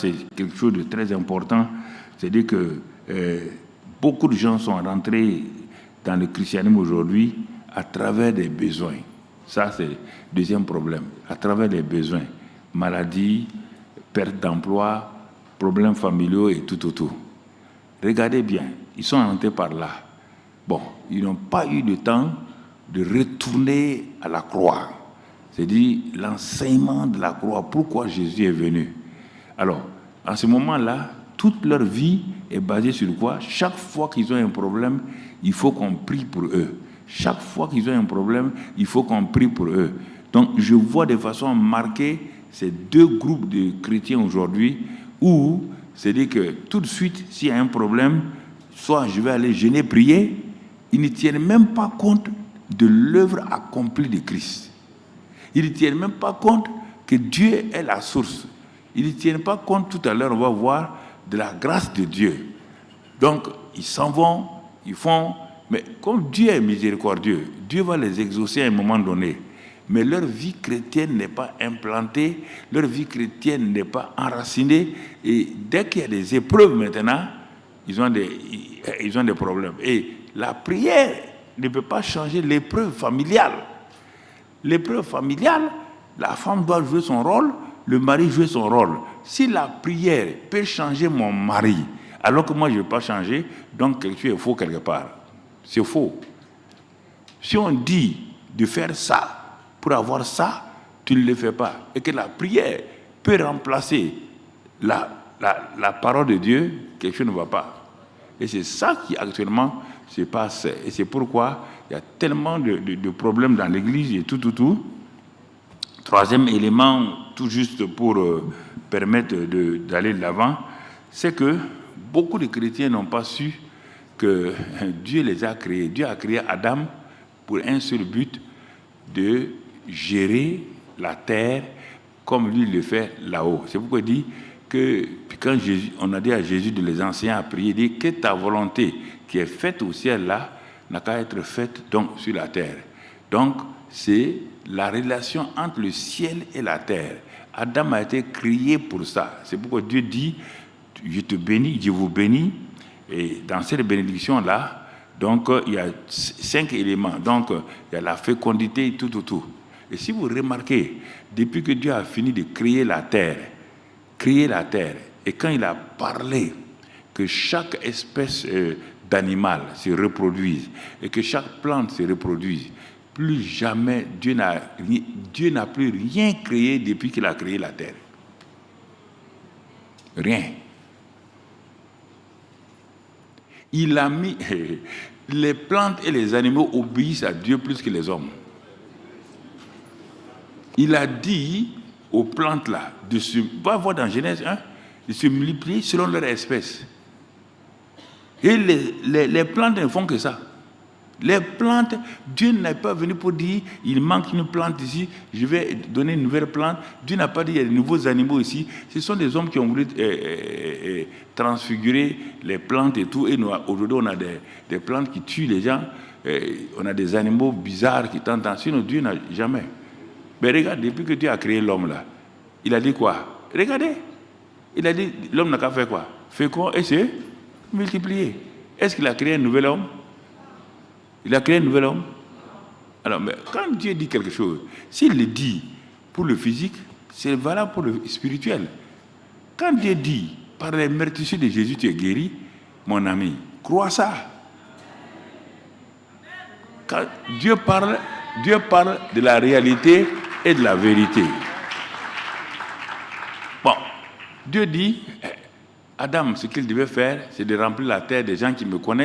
c'est quelque chose de très important. C'est-à-dire que beaucoup de gens sont rentrés dans le christianisme aujourd'hui à travers des besoins. Ça, c'est le deuxième problème. À travers les besoins. Maladie, perte d'emploi, problèmes familiaux et tout. Regardez bien, ils sont rentrés par là. Bon, ils n'ont pas eu le temps de retourner à la croix. C'est-à-dire l'enseignement de la croix, pourquoi Jésus est venu. Alors, en ce moment-là, toute leur vie est basée sur quoi? Chaque fois qu'ils ont un problème, il faut qu'on prie pour eux. Chaque fois qu'ils ont un problème, il faut qu'on prie pour eux. Donc, je vois de façon marquée ces deux groupes de chrétiens aujourd'hui où, c'est-à-dire que tout de suite, s'il y a un problème, soit je vais aller jeûner, prier, ils ne tiennent même pas compte de l'œuvre accomplie de Christ. Ils ne tiennent même pas compte que Dieu est la source. Ils ne tiennent pas compte, tout à l'heure, on va voir, de la grâce de Dieu. Donc, ils s'en vont, ils font... Mais comme Dieu est miséricordieux, Dieu va les exaucer à un moment donné. Mais leur vie chrétienne n'est pas implantée, leur vie chrétienne n'est pas enracinée. Et dès qu'il y a des épreuves maintenant, ils ont des problèmes. Et la prière ne peut pas changer l'épreuve familiale. L'épreuve familiale, la femme doit jouer son rôle, le mari joue son rôle. Si la prière peut changer mon mari, alors que moi je ne veux pas changer, donc quelque chose est faux quelque part. C'est faux. Si on dit de faire ça pour avoir ça, tu ne le fais pas. Et que la prière peut remplacer la parole de Dieu, quelque chose ne va pas. Et c'est ça qui actuellement se passe. Et c'est pourquoi il y a tellement de problèmes dans l'Église et tout. Troisième élément, tout juste pour permettre d'aller de l'avant, c'est que beaucoup de chrétiens n'ont pas su que Dieu les a créés. Dieu a créé Adam pour un seul but, de gérer la terre comme lui le fait là-haut. C'est pourquoi il dit que quand on a dit à Jésus de les enseigner à prier, il dit que ta volonté qui est faite au ciel là n'a qu'à être faite donc sur la terre. Donc c'est la relation entre le ciel et la terre. Adam a été créé pour ça. C'est pourquoi Dieu dit je te bénis, je vous bénis. Et dans cette bénédiction là, donc il y a 5 éléments. Donc il y a la fécondité, tout. Et si vous remarquez, depuis que Dieu a fini de créer la terre, et quand il a parlé que chaque espèce d'animal se reproduise et que chaque plante se reproduise, plus jamais Dieu n'a plus rien créé depuis qu'il a créé la terre. Rien. Il a mis... Les plantes et les animaux obéissent à Dieu plus que les hommes. Il a dit aux plantes là, va voir dans Genèse 1, de se multiplier selon leur espèce. Et les plantes ne font que ça. Les plantes, Dieu n'est pas venu pour dire, il manque une plante ici, je vais donner une nouvelle plante. Dieu n'a pas dit, il y a de nouveaux animaux ici. Ce sont des hommes qui ont voulu transfigurer les plantes et tout. Et aujourd'hui, on a des plantes qui tuent les gens. On a des animaux bizarres qui tentent. Sinon, Dieu n'a jamais. Mais regarde, depuis que Dieu a créé l'homme là, il a dit quoi? Regardez. Il a dit, l'homme n'a qu'à faire quoi? Fécond et se multiplier. Est-ce qu'il a créé un nouvel homme? Il a créé un nouvel homme. Alors, mais quand Dieu dit quelque chose, s'il le dit pour le physique, c'est valable pour le spirituel. Quand Dieu dit, par les meurtrissures de Jésus, tu es guéri, mon ami, crois ça. Quand Dieu parle de la réalité et de la vérité. Bon, Dieu dit, Adam, ce qu'il devait faire, c'est de remplir la terre des gens qui me connaissent.